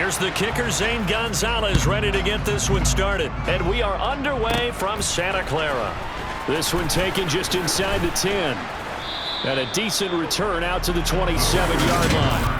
Here's the kicker, Zane Gonzalez, ready to get this one started. And we are underway from Santa Clara. This one taken just inside the 10. And a decent return out to the 27-yard line.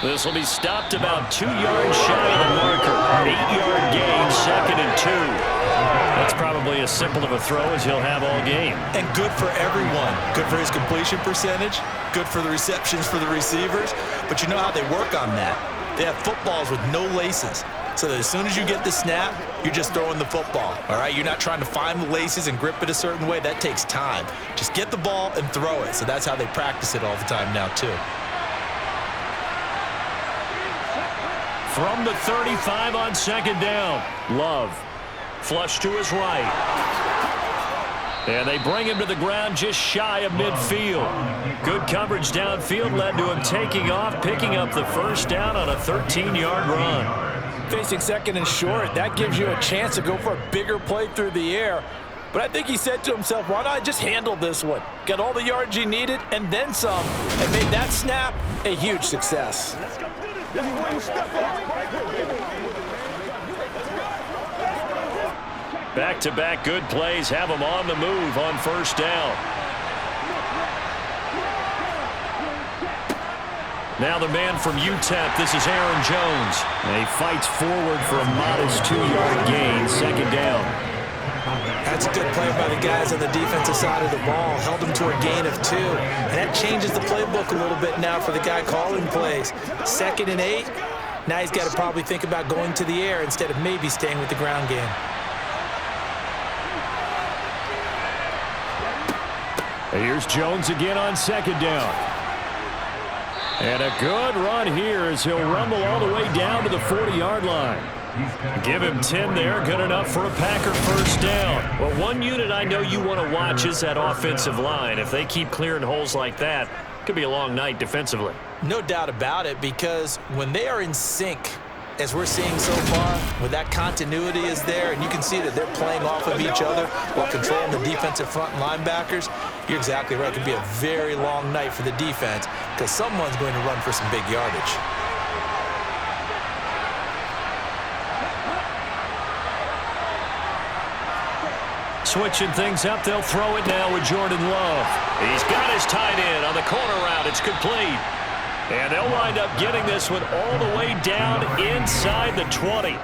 This will be stopped about 2 yards shy of the marker. 8-yard gain, 2nd and 2. That's probably as simple of a throw as he'll have all game. And good for everyone. Good for his completion percentage. Good for the receptions for the receivers. But you know how they work on that. They have footballs with no laces. So that as soon as you get the snap, you're just throwing the football. All right, you're not trying to find the laces and grip it a certain way. That takes time. Just get the ball and throw it. So that's how they practice it all the time now, too. From the 35 on 2nd down, Love. Flush to his right. And they bring him to the ground just shy of midfield. Good coverage downfield led to him taking off, picking up the first down on a 13-yard run. Facing 2nd and short, that gives you a chance to go for a bigger play through the air. But I think he said to himself, why not I just handle this one? Got all the yards you needed and then some, and made that snap a huge success. Back-to-back good plays have him on the move on first down. Now the man from UTEP, this is Aaron Jones. And he fights forward for a modest 2-yard gain, 2nd down. That's a good play by the guys on the defensive side of the ball. Held him to a gain of 2. And that changes the playbook a little bit now for the guy calling plays. 2nd and 8. Now he's got to probably think about going to the air instead of maybe staying with the ground game. Here's Jones again on 2nd down. And a good run here as he'll rumble all the way down to the 40-yard line. Give him 10 there, good enough for a Packer first down. Well, one unit I know you want to watch is that offensive line. If they keep clearing holes like that, it could be a long night defensively. No doubt about it, because when they are in sync, as we're seeing so far, when that continuity is there, and you can see that they're playing off of each other while controlling the defensive front linebackers, you're exactly right. It could be a very long night for the defense because someone's going to run for some big yardage. Switching things up, they'll throw it now with Jordan Love. He's got his tight end on the corner route. It's complete. And they'll wind up getting this one all the way down inside the 20.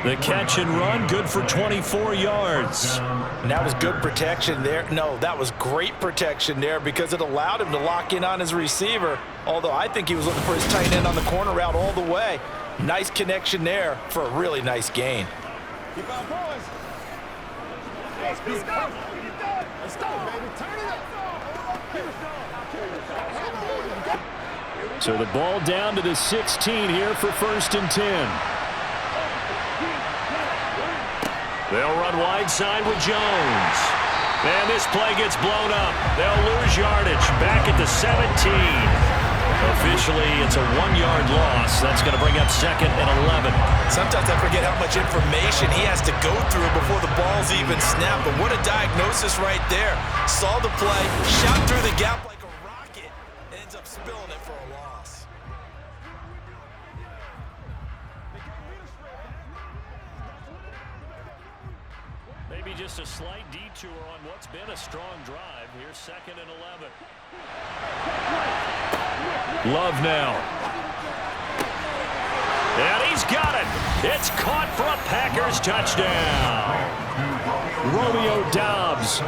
The catch and run, good for 24 yards. And that was good protection there. No, that was great protection there because it allowed him to lock in on his receiver. Although I think he was looking for his tight end on the corner route all the way. Nice connection there for a really nice gain. Keep on boys. Let's go, baby. Turn it up. So the ball down to the 16 here for 1st and 10. They'll run wide side with Jones. And this play gets blown up. They'll lose yardage. Back at the 17. Officially, it's a 1-yard loss. That's going to bring up 2nd and 11. Sometimes I forget how much information he has to go through before the ball's even snapped. But what a diagnosis right there. Saw the play, shot through the gap like a rocket, and ends up spilling it for a loss. Maybe just a slight detour on what's been a strong drive. Here's 2nd and 11. Love now. And he's got it. It's caught for a Packers touchdown. Romeo Doubs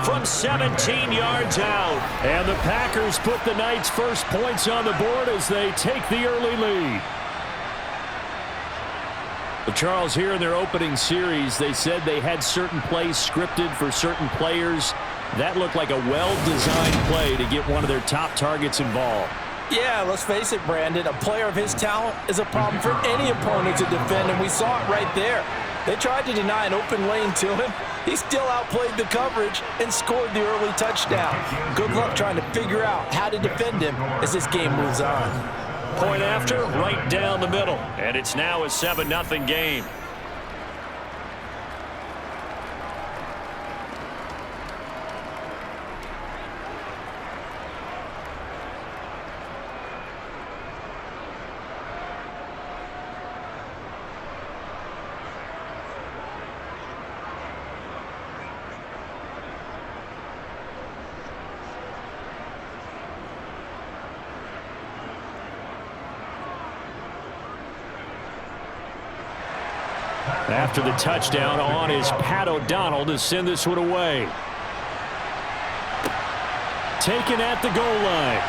from 17 yards out. And the Packers put the night's first points on the board as they take the early lead. But Charles, here in their opening series, they said they had certain plays scripted for certain players. That looked like a well-designed play to get one of their top targets involved. Yeah, let's face it, Brandon. A player of his talent is a problem for any opponent to defend, and we saw it right there. They tried to deny an open lane to him. He still outplayed the coverage and scored the early touchdown. Good luck trying to figure out how to defend him as this game moves on. Point after, right down the middle. And it's now a 7-0 game. After the touchdown, on is Pat O'Donnell to send this one away. Taken at the goal line.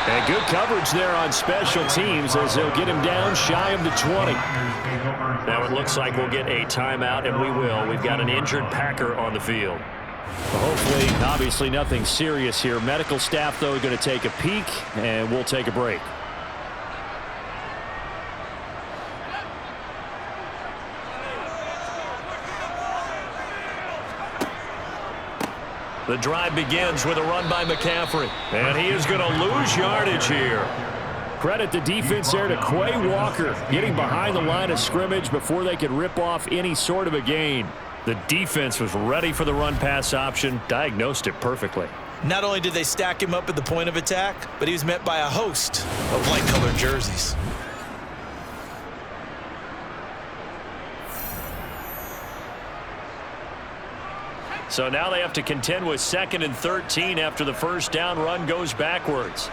And good coverage there on special teams as they'll get him down shy of the 20. Now it looks like we'll get a timeout, and we will. We've got an injured Packer on the field. Well, hopefully, obviously nothing serious here. Medical staff, though, going to take a peek, and we'll take a break. The drive begins with a run by McCaffrey. And he is going to lose yardage here. Credit the defense there to Quay Walker, getting behind the line of scrimmage before they could rip off any sort of a gain. The defense was ready for the run-pass option, diagnosed it perfectly. Not only did they stack him up at the point of attack, but he was met by a host of light-colored jerseys. So now they have to contend with 2nd and 13 after the first down run goes backwards.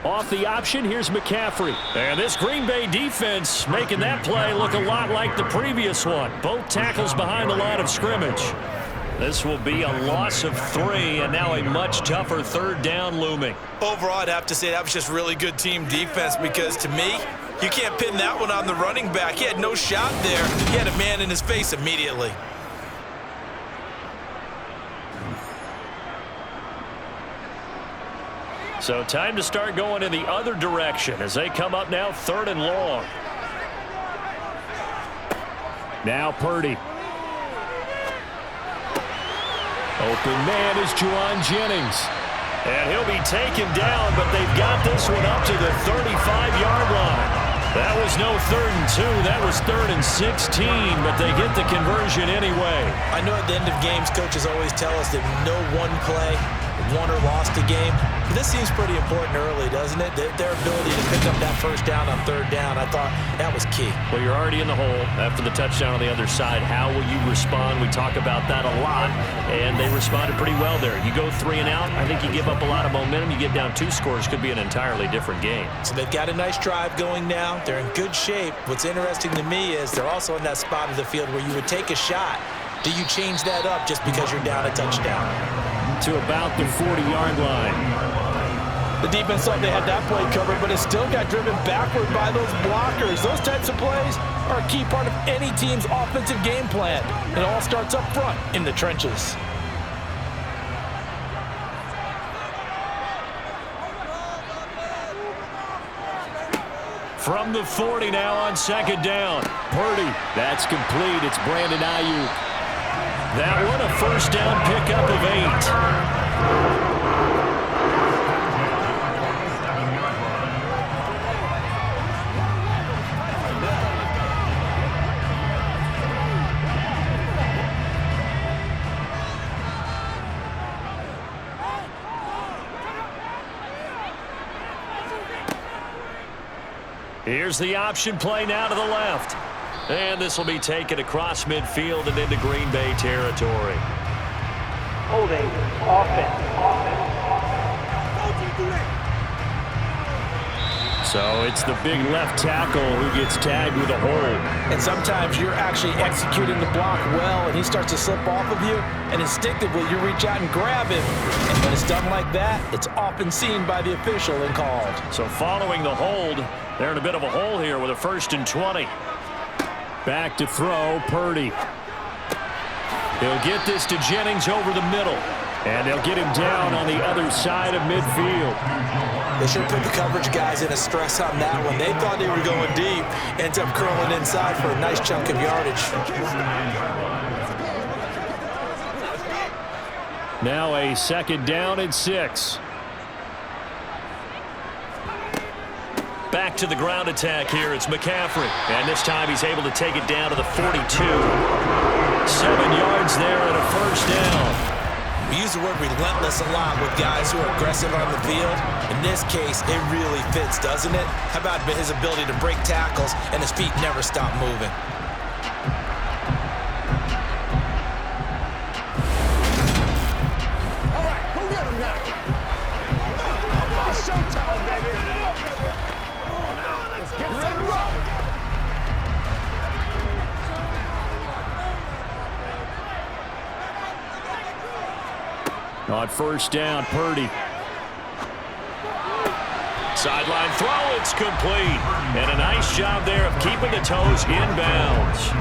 Off the option, here's McCaffrey. And this Green Bay defense making that play look a lot like the previous one. Both tackles behind the line of scrimmage. This will be a loss of 3, and now a much tougher 3rd down looming. Overall, I'd have to say that was just really good team defense because, to me, you can't pin that one on the running back. He had no shot there. He had a man in his face immediately. So time to start going in the other direction as they come up now 3rd and long. Now Purdy. Open man is Juwan Jennings. And he'll be taken down, but they've got this one up to the 35-yard line. That was no 3rd and 2. That was 3rd and 16, but they get the conversion anyway. I know at the end of games, coaches always tell us that no one play won or lost a game. But this seems pretty important early, doesn't it? Their ability to pick up that first down on 3rd down, I thought that was key. Well, you're already in the hole after the touchdown on the other side. How will you respond? We talk about that a lot, and they responded pretty well there. You go 3 and out, I think you give up a lot of momentum. You get down 2 scores, could be an entirely different game. So they've got a nice drive going now. They're in good shape. What's interesting to me is they're also in that spot of the field where you would take a shot. Do you change that up just because you're down a touchdown? To about the 40-yard line. The defense thought they had that play covered, but it still got driven backward by those blockers. Those types of plays are a key part of any team's offensive game plan. It all starts up front in the trenches. From the 40 now on 2nd down. Purdy, that's complete. It's Brandon Ayuk. That one a first down pickup of 8. Here's the option play now to the left. And this will be taken across midfield and into Green Bay territory. Holding. Offense. So it's the big left tackle who gets tagged with a hold. And sometimes you're actually executing the block well, and he starts to slip off of you, and instinctively you reach out and grab him. And when it's done like that, it's often seen by the official and called. So following the hold, they're in a bit of a hole here with a 1st and 20. Back to throw, Purdy. He'll get this to Jennings over the middle. And they'll get him down on the other side of midfield. They sure put the coverage guys in a stress on that one. They thought they were going deep. Ends up curling inside for a nice chunk of yardage. Now a 2nd down and 6. Back to the ground attack here. It's McCaffrey. And this time he's able to take it down to the 42. 7 yards there and a 1st down. We use the word relentless a lot with guys who are aggressive on the field. In this case, it really fits, doesn't it? How about his ability to break tackles and his feet never stop moving? All right, who got him now? It's showtime, baby. Let's get ready to rock. On 1st down, Purdy. Sideline throw, it's complete. And a nice job there of keeping the toes inbounds.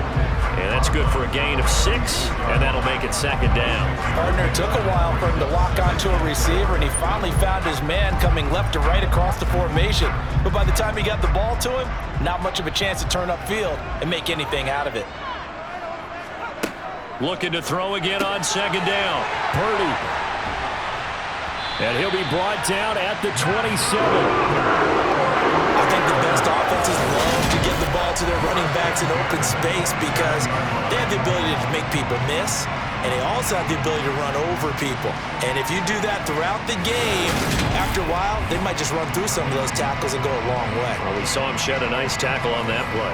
And that's good for a gain of 6, and that'll make it 2nd down. Partner took a while for him to lock onto a receiver, and he finally found his man coming left to right across the formation. But by the time he got the ball to him, not much of a chance to turn upfield and make anything out of it. Looking to throw again on 2nd down. Purdy. And he'll be brought down at the 27. I think the best offenses love to get the ball to their running backs in open space because they have the ability to make people miss, and they also have the ability to run over people. And if you do that throughout the game, after a while, they might just run through some of those tackles and go a long way. Well, we saw him shed a nice tackle on that play.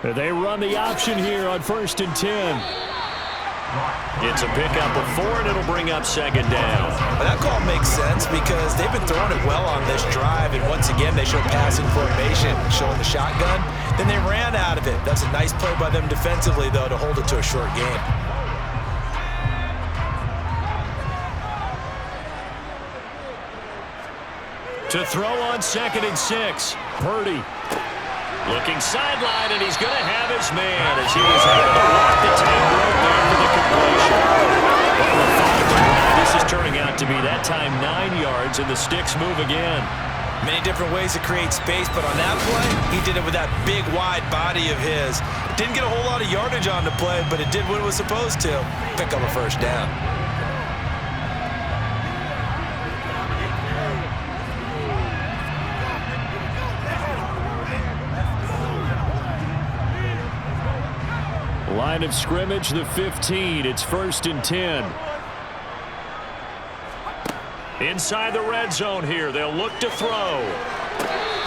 They run the option here on 1st and 10. It's a pickup of 4, and it'll bring up 2nd down. Well, that call makes sense because they've been throwing it well on this drive, and once again, they show passing formation, showing the shotgun. Then they ran out of it. That's a nice play by them defensively, though, to hold it to a short game. To throw on 2nd and 6, Purdy. Looking sideline, and he's going to have his man as he was able to walk the tape rope there for the completion. This is turning out to be that time 9 yards, and the sticks move again. Many different ways to create space, but on that play, he did it with that big, wide body of his. Didn't get a whole lot of yardage on the play, but it did what it was supposed to. Pick up a 1st down. Line of scrimmage, the 15. It's 1st and 10. Inside the red zone here. They'll look to throw.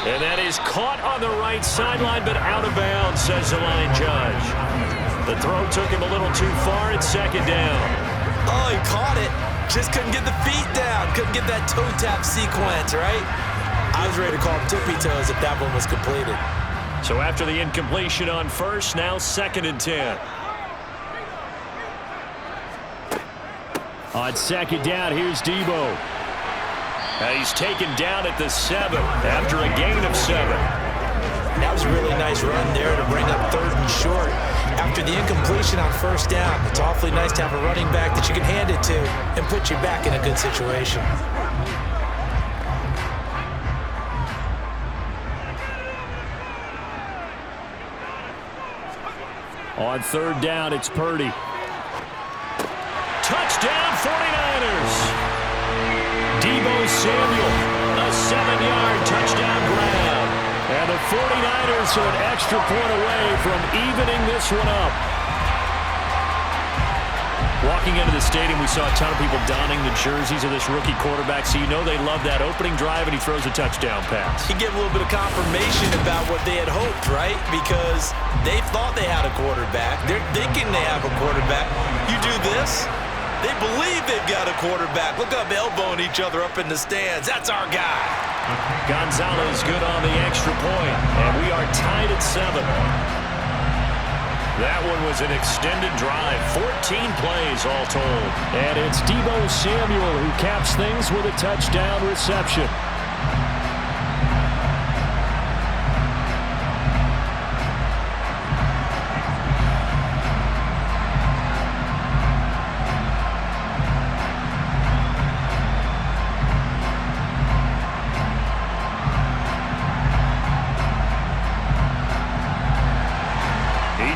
And that is caught on the right sideline, but out of bounds, says the line judge. The throw took him a little too far. It's 2nd down. Oh, he caught it. Just couldn't get the feet down. Couldn't get that toe tap sequence, right? I was ready to call him tippy toes if that one was completed. So after the incompletion on 1st, now 2nd and 10. On 2nd down, here's Debo. He's taken down at the 7 after a gain of 7. That was a really nice run there to bring up 3rd and short. After the incompletion on 1st down, it's awfully nice to have a running back that you can hand it to and put you back in a good situation. On 3rd down, it's Purdy. Touchdown, 49ers! Samuel, a 7-yard touchdown grab. And the 49ers are an extra point away from evening this one up. Walking into the stadium, we saw a ton of people donning the jerseys of this rookie quarterback, so you know they love that opening drive, and he throws a touchdown pass. He gave a little bit of confirmation about what they had hoped, right? Because they thought they had a quarterback. They're thinking they have a quarterback. You do this, they believe they've got a quarterback. Look up, elbowing each other up in the stands. That's our guy. Gonzalez good on the extra point, and we are tied at 7. That one was an extended drive, 14 plays all told. And it's Deebo Samuel who caps things with a touchdown reception.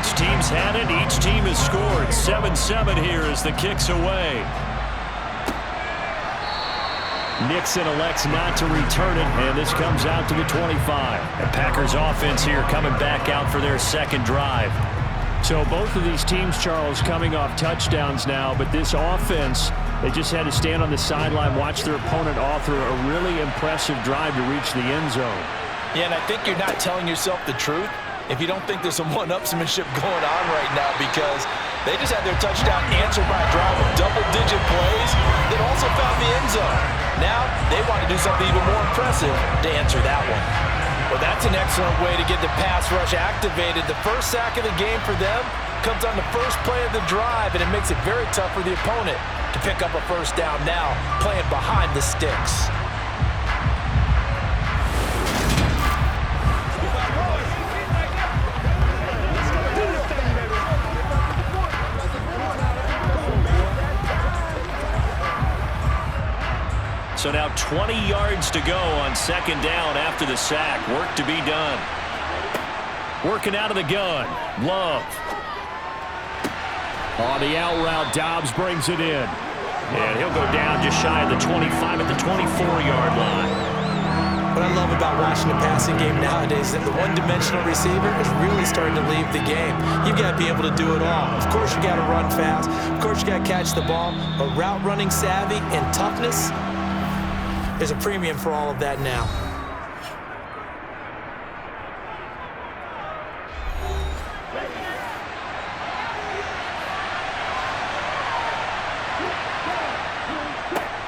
Each team's had it. Each team has scored. 7-7 here as the kick's away. Nixon elects not to return it, and this comes out to the 25. The Packers offense here coming back out for their second drive. So both of these teams, Charles, coming off touchdowns now, but this offense, they just had to stand on the sideline, watch their opponent author a really impressive drive to reach the end zone. Yeah, and I think you're not telling yourself the truth if you don't think there's some one-upsmanship going on right now, because they just had their touchdown answered by a drive of double-digit plays that also found the end zone. Now they want to do something even more impressive to answer that one. Well, that's an excellent way to get the pass rush activated. The first sack of the game for them comes on the first play of the drive, and it makes it very tough for the opponent to pick up a first down now, playing behind the sticks. So now 20 yards to go on second down after the sack. Work to be done. Working out of the gun. Love. On the out route, Dobbs brings it in. And he'll go down just shy of the 25 at the 24-yard line. What I love about watching the passing game nowadays is that the one-dimensional receiver is really starting to leave the game. You've got to be able to do it all. Of course, you got to run fast. Of course, you got to catch the ball. But route running savvy and toughness, there's a premium for all of that now.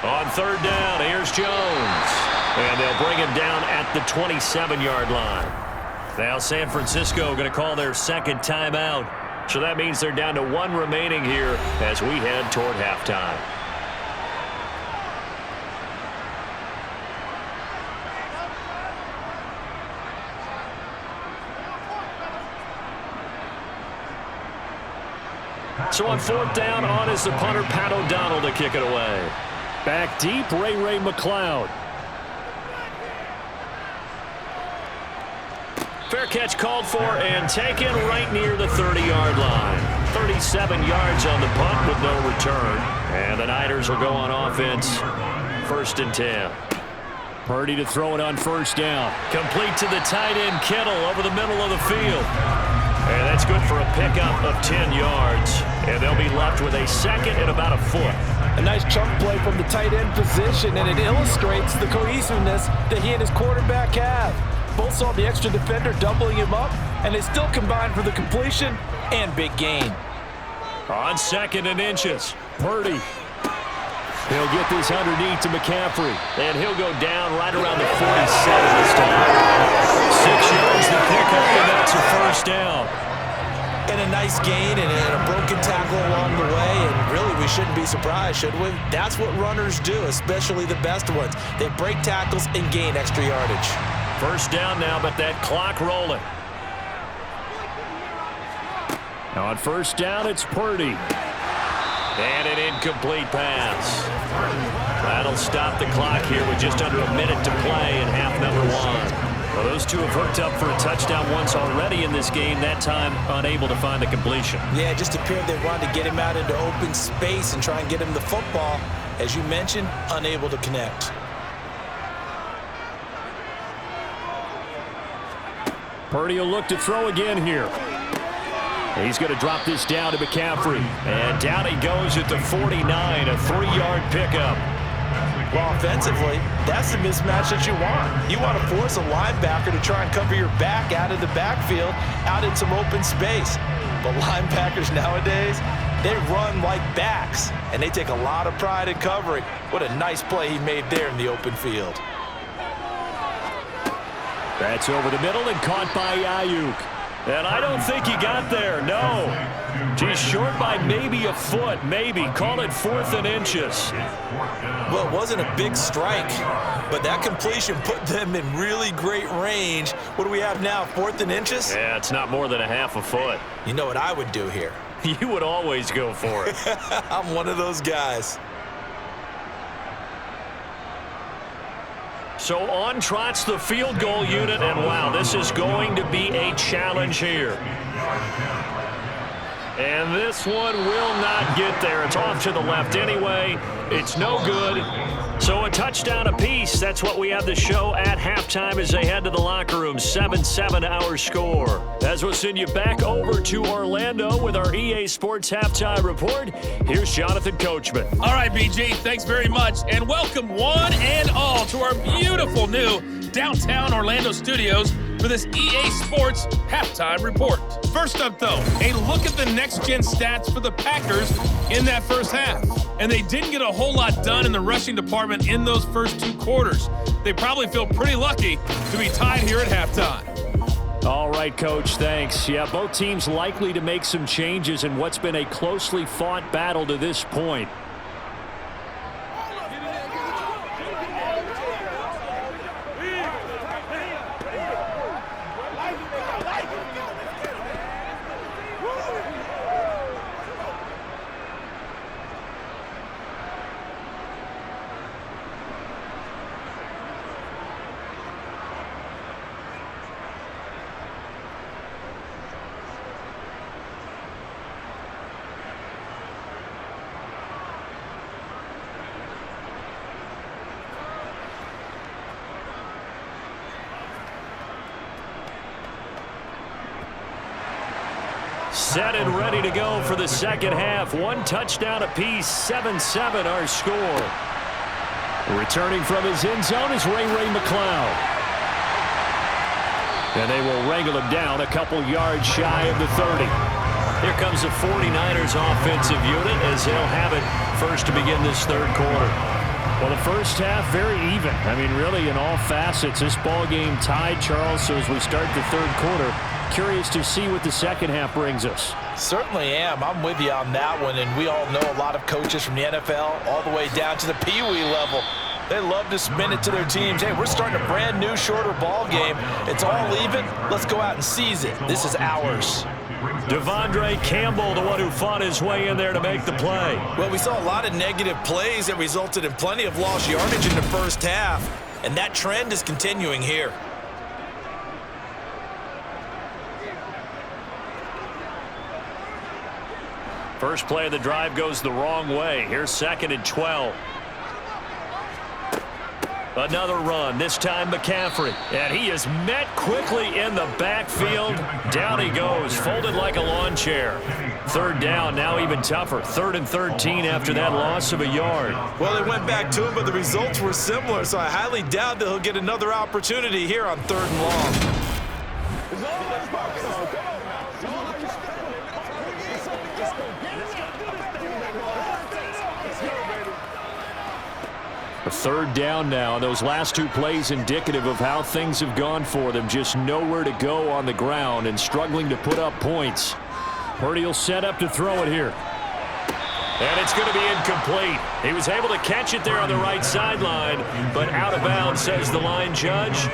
On third down, here's Jones. And they'll bring him down at the 27-yard line. Now San Francisco going to call their second timeout. So that means they're down to 1 remaining here as we head toward halftime. So on fourth down, on is the punter, Pat O'Donnell, to kick it away. Back deep, Ray McLeod. Fair catch called for and taken right near the 30-yard line. 37 yards on the punt with no return. And the Niners will go on offense. 1st and 10. Purdy to throw it on first down. Complete to the tight end, Kittle, over the middle of the field. And that's good for a pickup of 10 yards. And they'll be left with a second and about a foot. A nice chunk play from the tight end position, and it illustrates the cohesiveness that he and his quarterback have. Both saw the extra defender doubling him up, and they still combined for the completion and big gain. On 2nd and inches, Purdy. He'll get this underneath to McCaffrey, and he'll go down right around the 47 this time. 6 yards the pickup, and that's a first down. And a nice gain and a broken tackle along the way, and really we shouldn't be surprised, should we? That's what runners do, especially the best ones. They break tackles and gain extra yardage. First down now, but that clock rolling. Now on first down, it's Purdy. And an incomplete pass. That'll stop the clock here with just under a minute to play in half number 1. Well, those two have hooked up for a touchdown once already in this game, that time unable to find the completion. Yeah, it just appeared they wanted to get him out into open space and try and get him the football. As you mentioned, unable to connect. Purdy will look to throw again here. He's going to drop this down to McCaffrey. And down he goes at the 49, a 3-yard pickup. Well, offensively, that's the mismatch that you want. You want to force a linebacker to try and cover your back out of the backfield, out in some open space. But linebackers nowadays, they run like backs, and they take a lot of pride in covering. What a nice play he made there in the open field. That's over the middle and caught by Ayuk. And I don't think he got there, no. He's short by maybe a foot, maybe. Call it 4th and inches. Well, it wasn't a big strike, but that completion put them in really great range. What do we have now, 4th and inches? Yeah, it's not more than a half a foot. You know what I would do here? You would always go for it. I'm one of those guys. So on trots the field goal unit, and wow, this is going to be a challenge here. And this one will not get there. It's off to the left anyway. It's no good. So a touchdown apiece. That's what we have the show at halftime as they head to the locker room. 7-7 our score. As we'll send you back over to Orlando with our EA Sports Halftime Report. Here's Jonathan Coachman. All right, BG, thanks very much. And welcome one and all to our beautiful new downtown Orlando studios for this EA Sports Halftime Report. First up, though, a look at the next-gen stats for the Packers in that first half. And they didn't get a whole lot done in the rushing department in those first 2 quarters. They probably feel pretty lucky to be tied here at halftime. All right, Coach, thanks. Yeah, both teams likely to make some changes in what's been a closely fought battle to this point. Set and ready to go for the second half. 1 touchdown apiece, 7-7 our score. Returning from his end zone is Ray McCloud. And they will wrangle him down a couple yards shy of the 30. Here comes the 49ers offensive unit as they'll have it first to begin this third quarter. Well, the first half, very even. I mean, really, in all facets, this ball game tied, Charles. So as we start the third quarter, curious to see what the second half brings us. Certainly am. I'm with you on that one, and we all know a lot of coaches from the NFL all the way down to the Pee Wee level. They love to spin it to their teams. Hey, we're starting a brand new, shorter ball game. It's all even. Let's go out and seize it. This is ours. Devondre Campbell, the one who fought his way in there to make the play. Well, we saw a lot of negative plays that resulted in plenty of lost yardage in the first half, and that trend is continuing here. First play of the drive goes the wrong way. Here's 2nd and 12. Another run, this time McCaffrey. And he is met quickly in the backfield. Down he goes, folded like a lawn chair. Third down, now even tougher. 3rd and 13 after that loss of a yard. Well, they went back to him, but the results were similar, so I highly doubt that he'll get another opportunity here on 3rd and long. A 3rd down now. Those last 2 plays indicative of how things have gone for them. Just nowhere to go on the ground and struggling to put up points. Purdy will set up to throw it here. And it's going to be incomplete. He was able to catch it there on the right sideline, but out of bounds, says the line judge.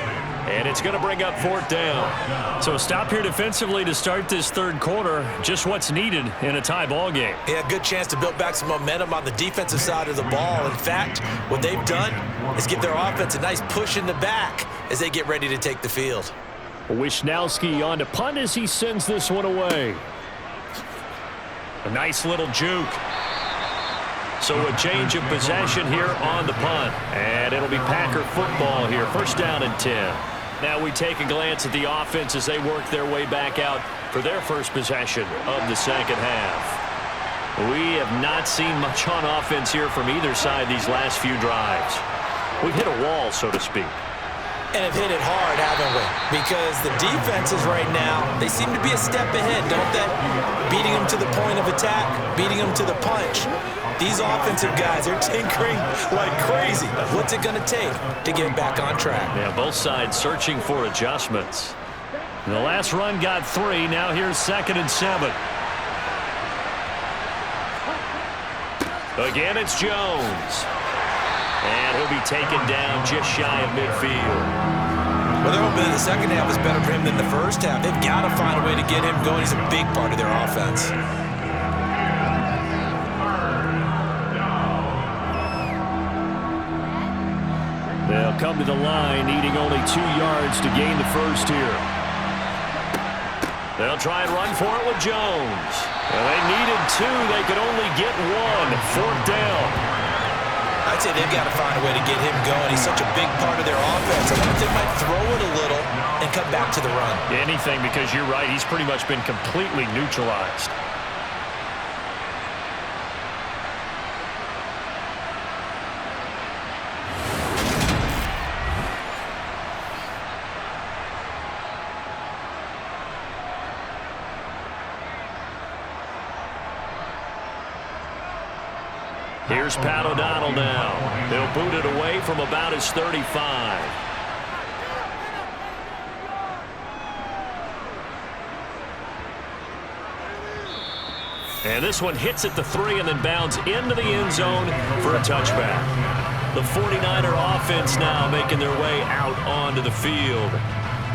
And it's going to bring up 4th down. So a stop here defensively to start this third quarter. Just what's needed in a tie ball game. Yeah, good chance to build back some momentum on the defensive side of the ball. In fact, what they've done is give their offense a nice push in the back as they get ready to take the field. Wisnowski on to punt as he sends this one away. A nice little juke. So a change of possession here on the punt. And it'll be Packer football here. 1st down and 10. Now we take a glance at the offense as they work their way back out for their first possession of the second half. We have not seen much on offense here from either side these last few drives. We've hit a wall, so to speak. And have hit it hard, haven't we? Because the defenses right now, they seem to be a step ahead, don't they? Beating them to the point of attack, beating them to the punch. These offensive guys are tinkering like crazy. What's it going to take to get back on track? Yeah, both sides searching for adjustments. The last run got 3. Now here's 2nd and 7. Again, it's Jones. And he'll be taken down just shy of midfield. Well, they're hoping that the second half is better for him than the first half. They've got to find a way to get him going. He's a big part of their offense. They'll come to the line, needing only 2 yards to gain the first here. They'll try and run for it with Jones. Well, they needed 2. They could only get 1. 4th down. I'd say they've got to find a way to get him going. He's such a big part of their offense. I wonder if they might throw it a little and come back to the run. Anything, because you're right. He's pretty much been completely neutralized. Here's Pat O'Donnell now. They'll boot it away from about his 35. And this one hits at the 3 and then bounds into the end zone for a touchback. The 49er offense now making their way out onto the field.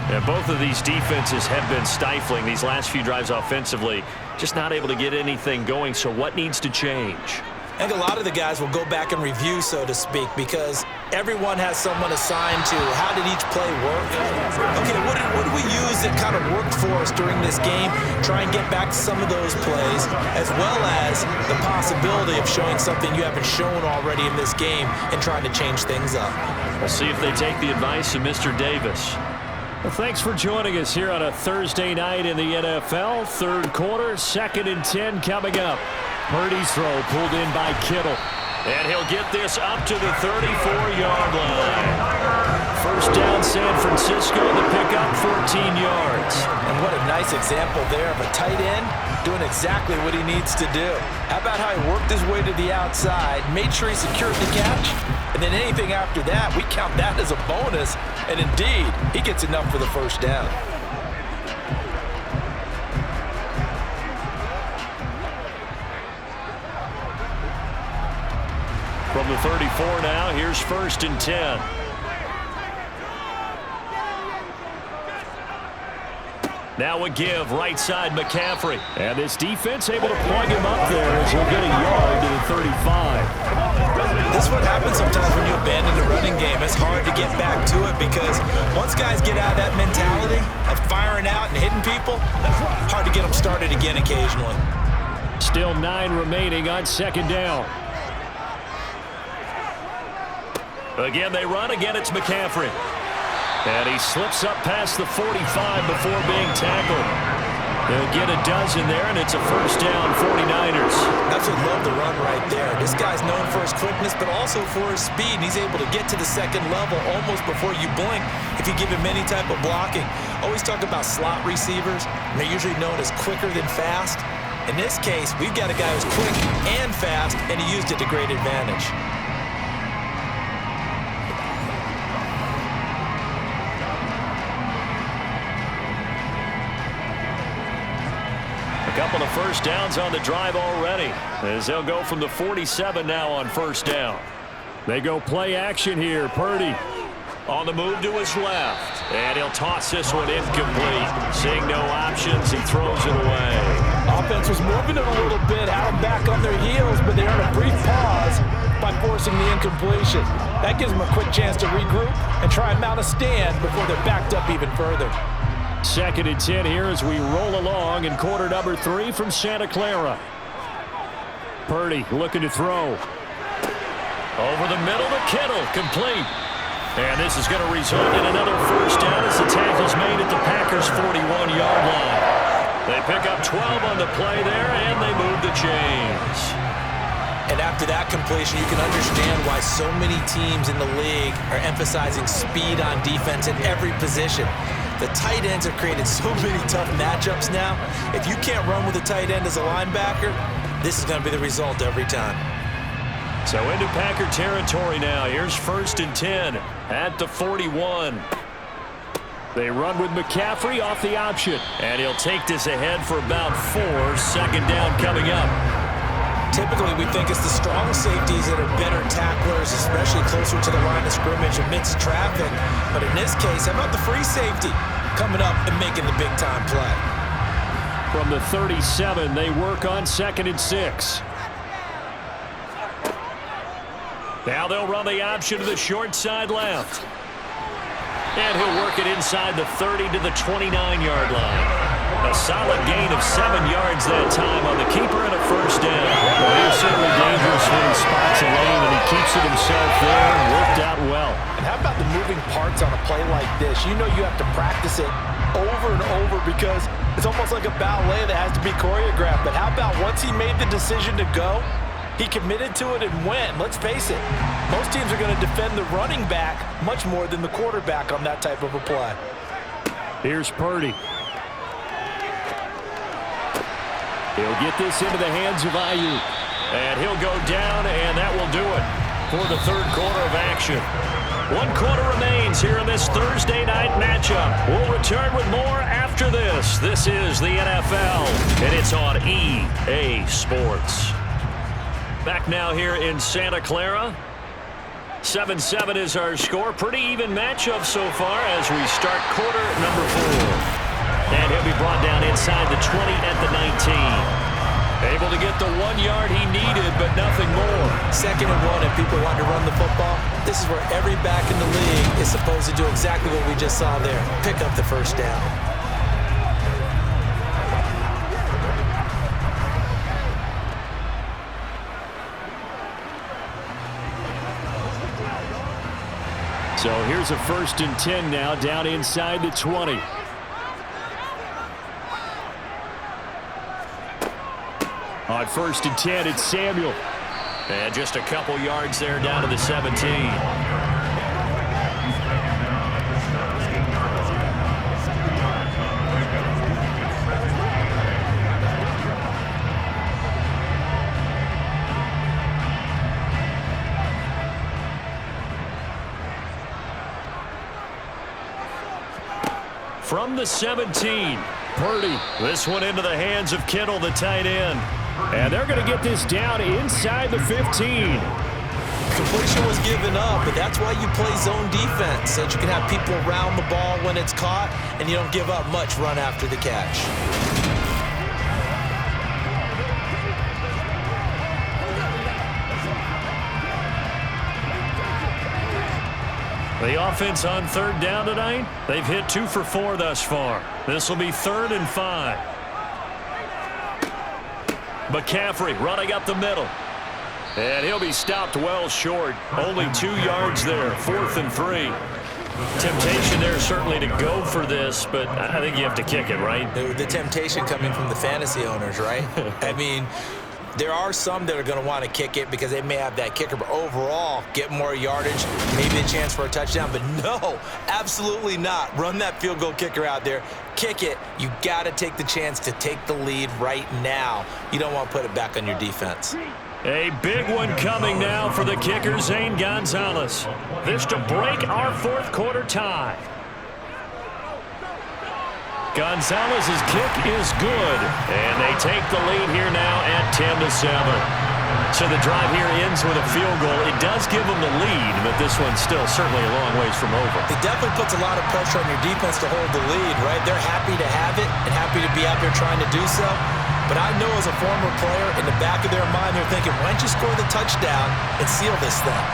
And both of these defenses have been stifling these last few drives offensively. Just not able to get anything going, so what needs to change? I think a lot of the guys will go back and review, so to speak, because everyone has someone assigned to how did each play work. Okay, what did we use that kind of worked for us during this game? Try and get back to some of those plays, as well as the possibility of showing something you haven't shown already in this game and trying to change things up. We'll see if they take the advice of Mr. Davis. Well, thanks for joining us here on a Thursday night in the NFL. Third quarter, 2nd and 10 coming up. Purdy's throw pulled in by Kittle. And he'll get this up to the 34-yard line. First down, San Francisco. The pickup, 14 yards. And what a nice example there of a tight end doing exactly what he needs to do. How about how he worked his way to the outside, made sure he secured the catch, and then anything after that, we count that as a bonus. And indeed, he gets enough for the first down. From the 34 now, here's 1st and 10. Now a give, right side McCaffrey. And this defense able to plug him up there as he'll get a yard to the 35. This is what happens sometimes when you abandon the running game. It's hard to get back to it because once guys get out of that mentality of firing out and hitting people, hard to get them started again occasionally. Still 9 remaining on 2nd down. Again, they run. Again, it's McCaffrey. And he slips up past the 45 before being tackled. They'll get a dozen there, and it's a first down, 49ers. That's what love the run right there. This guy's known for his quickness, but also for his speed. And he's able to get to the second level almost before you blink if you give him any type of blocking. Always talk about slot receivers, and they're usually known as quicker than fast. In this case, we've got a guy who's quick and fast, and he used it to great advantage. A couple of first downs on the drive already, as they'll go from the 47 now on first down. They go play action here. Purdy on the move to his left, and he'll toss this one incomplete. Seeing no options, he throws it away. Offense was moving it a little bit, had them back on their heels, but they earned a brief pause by forcing the incompletion. That gives them a quick chance to regroup and try and mount a stand before they're backed up even further. 2nd and 10 here as we roll along in quarter number 3 from Santa Clara. Purdy looking to throw. Over the middle to Kittle, complete. And this is going to result in another first down as the tackle's made at the Packers' 41-yard line. They pick up 12 on the play there, and they move the chains. And after that completion, you can understand why so many teams in the league are emphasizing speed on defense in every position. The tight ends have created so many tough matchups now. If you can't run with a tight end as a linebacker, this is going to be the result every time. So into Packer territory now. Here's 1st and 10 at the 41. They run with McCaffrey off the option, and he'll take this ahead for about 4. 2nd down coming up. Typically, we think it's the strong safeties that are better tacklers, especially closer to the line of scrimmage amidst traffic. But in this case, how about the free safety coming up and making the big-time play? From the 37, they work on 2nd and 6. Now they'll run the option to the short side left. And he'll work it inside the 30 to the 29-yard line. A solid gain of 7 yards that time on the keeper and a first down. Well, he was certainly dangerous when he spots a lane, and he keeps it himself there and worked out well. And how about the moving parts on a play like this? You know you have to practice it over and over because it's almost like a ballet that has to be choreographed. But how about once he made the decision to go, he committed to it and went. Let's face it, most teams are going to defend the running back much more than the quarterback on that type of a play. Here's Purdy. He'll get this into the hands of Ayuk. And he'll go down, and that will do it for the 3rd quarter of action. 1 quarter remains here in this Thursday night matchup. We'll return with more after this. This is the NFL, and it's on EA Sports. Back now here in Santa Clara. 7-7 is our score. Pretty even matchup so far as we start quarter number 4. And he'll be brought down inside the 20 at the 19. Able to get the 1 yard he needed, but nothing more. 2nd and 1, if people want to run the football, this is where every back in the league is supposed to do exactly what we just saw there. Pick up the first down. So here's a 1st and 10 now, down inside the 20. On 1st and 10, it's Samuel. And just a couple yards there down to the 17. From the 17, Purdy. This one into the hands of Kittle, the tight end. And they're going to get this down inside the 15. Completion was given up, but that's why you play zone defense, so that you can have people around the ball when it's caught, and you don't give up much run after the catch. The offense on 3rd down tonight, they've hit 2 for 4 thus far. This will be 3rd and 5. McCaffrey running up the middle. And he'll be stopped well short. Only 2 yards there, 4th and 3. Temptation there certainly to go for this, but I think you have to kick it, right? The temptation coming from the fantasy owners, right? I mean, there are some that are going to want to kick it because they may have that kicker, but overall, get more yardage, maybe a chance for a touchdown. But no, absolutely not. Run that field goal kicker out there. Kick it. You got to take the chance to take the lead right now. You don't want to put it back on your defense. A big one coming now for the kicker, Zane Gonzalez. This to break our 4th quarter tie. Gonzalez's kick is good, and they take the lead here now at 10-7. So the drive here ends with a field goal. It does give them the lead, but this one's still certainly a long ways from over. It definitely puts a lot of pressure on your defense to hold the lead, right? They're happy to have it and happy to be out there trying to do so. But I know as a former player, in the back of their mind, they're thinking, why don't you score the touchdown and seal this thing?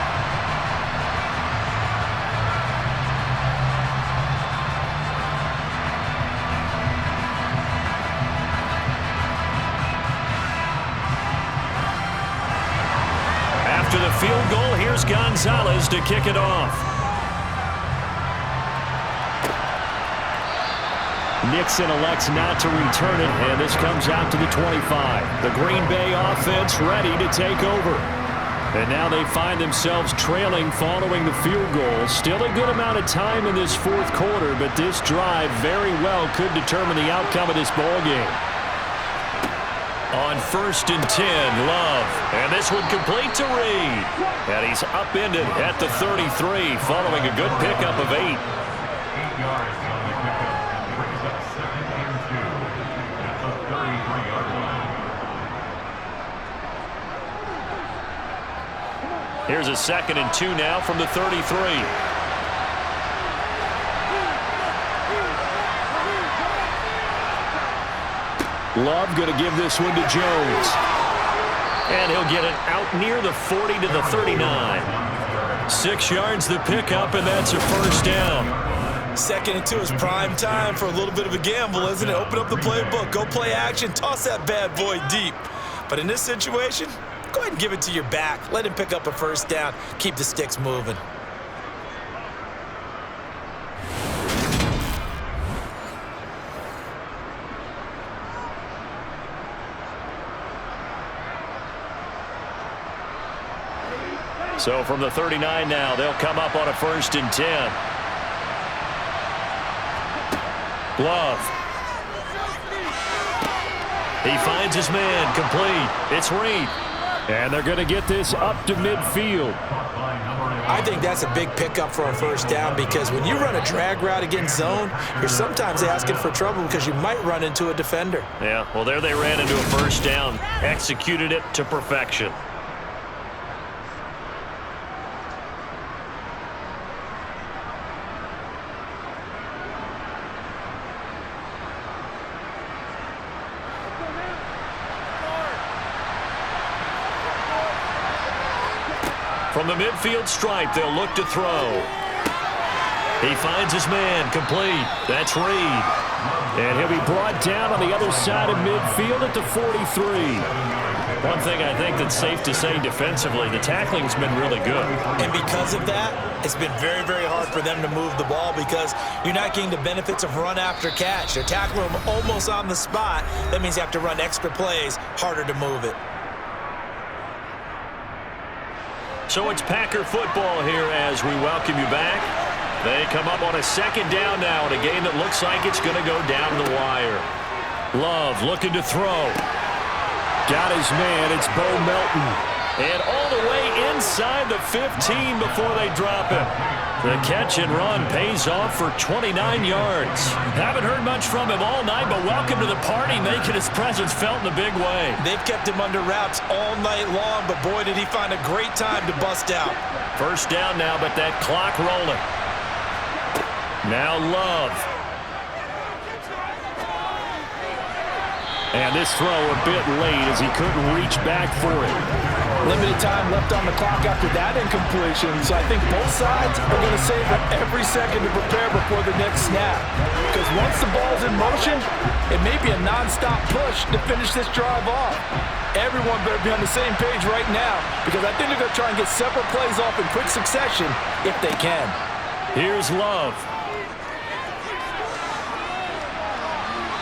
After the field goal, here's Gonzalez to kick it off. Nixon elects not to return it, and this comes out to the 25. The Green Bay offense ready to take over. And now they find themselves trailing following the field goal. Still a good amount of time in this fourth quarter, but this drive very well could determine the outcome of this ball game. On 1st and 10, Love. And this one complete to Reed. And he's upended at the 33 following a good pickup of 8. 8 yards on the pickup. Brings up 2nd and 2 at the 33-yard line. Here's a 2nd and 2 now from the 33. Love going to give this one to Jones. And he'll get it out near the 40 to the 39. 6 yards the pickup, and that's a first down. 2nd and 2 is prime time for a little bit of a gamble, isn't it? Open up the playbook, go play action, toss that bad boy deep. But in this situation, go ahead and give it to your back. Let him pick up a first down. Keep the sticks moving. So from the 39 now, they'll come up on a 1st and 10. Love. He finds his man, complete. It's Reed. And they're going to get this up to midfield. I think that's a big pickup for a first down because when you run a drag route against zone, you're sometimes asking for trouble because you might run into a defender. Yeah, well, there they ran into a first down, executed it to perfection. From the midfield stripe, they'll look to throw. He finds his man, complete. That's Reed. And he'll be brought down on the other side of midfield at the 43. One thing I think that's safe to say defensively, the tackling's been really good. And because of that, it's been very, very hard for them to move the ball because you're not getting the benefits of run after catch. They're tackling them almost on the spot. That means you have to run extra plays, harder to move it. So it's Packer football here as we welcome you back. They come up on a 2nd down now in a game that looks like it's going to go down the wire. Love looking to throw. Got his man. It's Bo Melton. And all the way inside the 15 before they drop him. The catch and run pays off for 29 yards. Haven't heard much from him all night, but welcome to the party, making his presence felt in a big way. They've kept him under wraps all night long, but boy, did he find a great time to bust out. First down now, but that clock rolling. Now Love. And this throw a bit late as he couldn't reach back for it. Limited time left on the clock after that incompletion, so I think both sides are going to savor every second to prepare before the next snap. Because once the ball's in motion, it may be a non-stop push to finish this drive off. Everyone better be on the same page right now because I think they're going to try and get several plays off in quick succession if they can. Here's Love.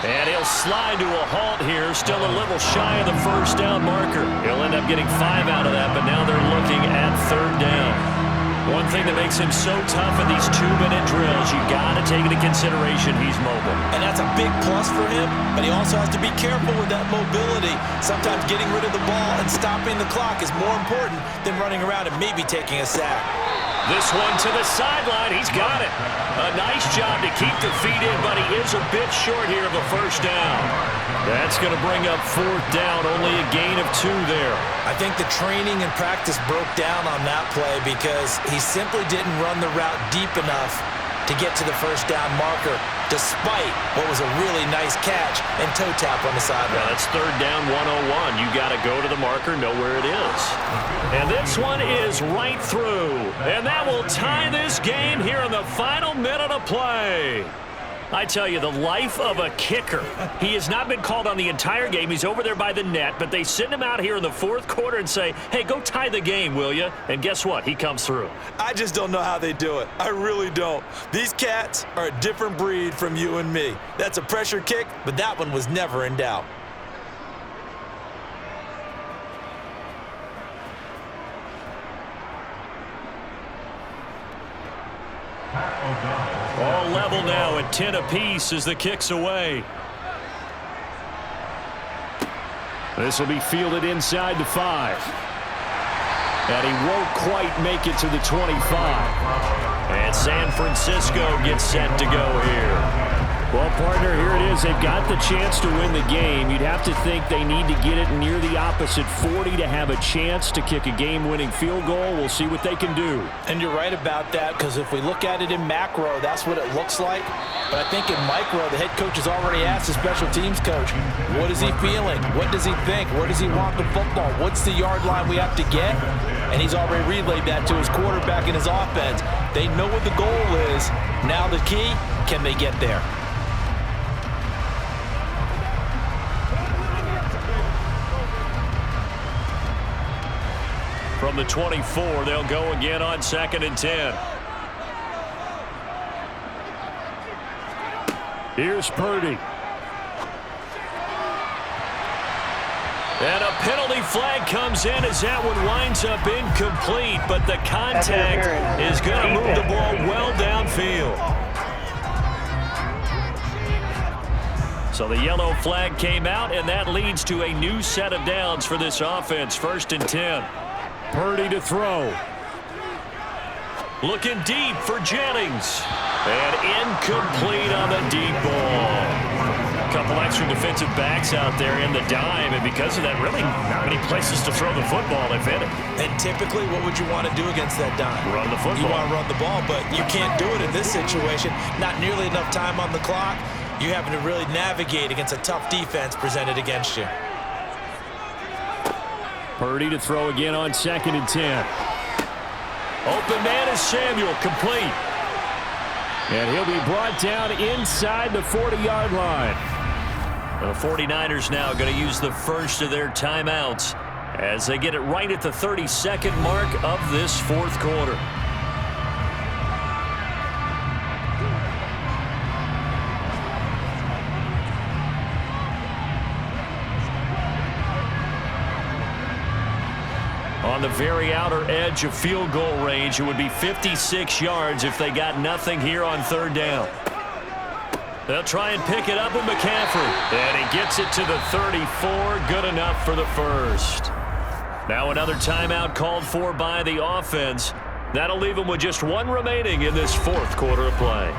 And he'll slide to a halt here, still a little shy of the first down marker. He'll end up getting 5 out of that, but now they're looking at 3rd down. One thing that makes him so tough in these 2-minute drills, you got to take into consideration he's mobile. And that's a big plus for him, but he also has to be careful with that mobility. Sometimes getting rid of the ball and stopping the clock is more important than running around and maybe taking a sack. This one to the sideline. He's got it. A nice job to keep the feet in, but he is a bit short here of a first down. That's going to bring up 4th down, only a gain of 2 there. I think the training and practice broke down on that play because he simply didn't run the route deep enough to get to the first down marker, despite what was a really nice catch and toe tap on the sideline. Yeah, that's 3rd down 101. You got to go to the marker, know where it is. And this one is right through. And that will tie this game here in the final minute of play. I tell you, the life of a kicker. He has not been called on the entire game. He's over there by the net, but they send him out here in the fourth quarter and say, hey, go tie the game, will you? And guess what? He comes through. I just don't know how they do it. I really don't. These cats are a different breed from you and me. That's a pressure kick, but that one was never in doubt. All level now at 10 apiece as the kick's away. This will be fielded inside the 5. And he won't quite make it to the 25. And San Francisco gets set to go here. Well, partner, here it is. They've got the chance to win the game. You'd have to think they need to get it near the opposite 40 to have a chance to kick a game-winning field goal. We'll see what they can do. And you're right about that, because if we look at it in macro, that's what it looks like. But I think in micro, the head coach has already asked the special teams coach, what is he feeling? What does he think? Where does he want the football? What's the yard line we have to get? And he's already relayed that to his quarterback and his offense. They know what the goal is. Now the key, can they get there? From the 24, they'll go again on 2nd and 10. Here's Purdy. And a penalty flag comes in as that one winds up incomplete, but the contact is going to move the ball well downfield. So the yellow flag came out, and that leads to a new set of downs for this offense. 1st and 10. Purdy to throw. Looking deep for Jennings. And incomplete on the deep ball. A couple extra defensive backs out there in the dime, and because of that, really not many places to throw the football, if any. And typically, what would you want to do against that dime? Run the football. You want to run the ball, but you can't do it in this situation. Not nearly enough time on the clock. You having to really navigate against a tough defense presented against you. Purdy to throw again on 2nd and 10. Open man is Samuel, complete. And he'll be brought down inside the 40-yard line. The 49ers now going to use the first of their timeouts as they get it right at the 32nd mark of this fourth quarter. On the very outer edge of field goal range, it would be 56 yards if they got nothing here on 3rd down. They'll try and pick it up with McCaffrey. And he gets it to the 34. Good enough for the first. Now another timeout called for by the offense. That'll leave them with just one remaining in this fourth quarter of play.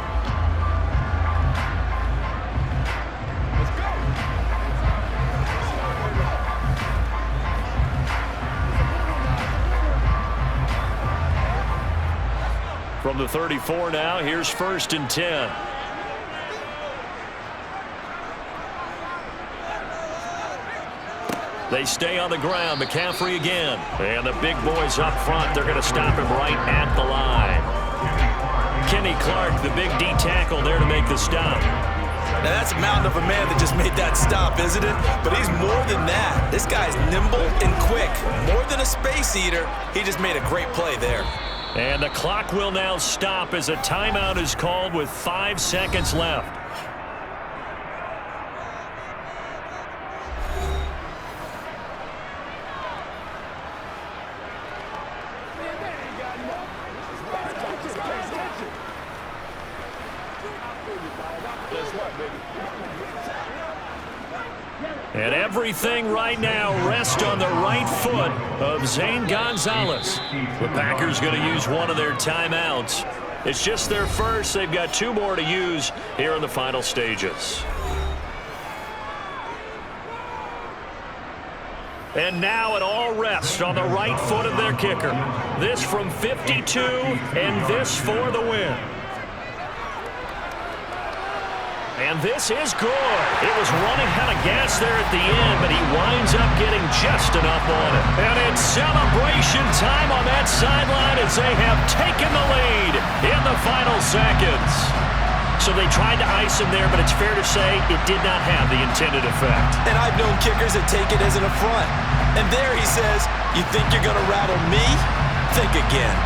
From the 34 now, here's 1st and 10. They stay on the ground. McCaffrey again. And the big boys up front, they're going to stop him right at the line. Kenny Clark, the big D tackle, there to make the stop. Now that's a mountain of a man that just made that stop, isn't it? But he's more than that. This guy's nimble and quick. More than a space eater, he just made a great play there. And the clock will now stop as a timeout is called with 5 seconds left. And everything right now rests on the right foot of Zane Gonzalez. The Packers going to use one of their timeouts. It's just their first. They've got 2 more to use here in the final stages. And now it all rests on the right foot of their kicker. This from 52 and this for the win. And this is good. It was running out of gas there at the end, but he winds up getting just enough on it. And it's celebration time on that sideline as they have taken the lead in the final seconds. So they tried to ice him there, but it's fair to say it did not have the intended effect. And I've known kickers that take it as an affront. And there he says, you think you're going to rattle me? Think again.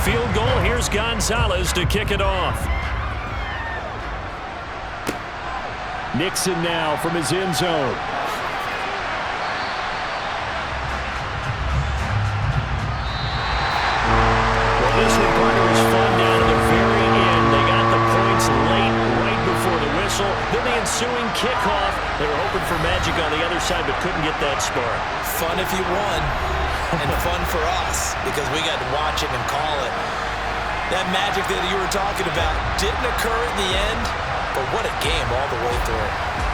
Field goal. Here's Gonzalez to kick it off. Nixon now from his end zone. Well, this one, Carter, is fun down to the very end. They got the points late, right before the whistle. Then the ensuing kickoff. They were hoping for magic on the other side, but couldn't get that spark. Fun if you won. And fun for us because we got to watch it and call it. That magic that you were talking about didn't occur in the end, but what a game all the way through.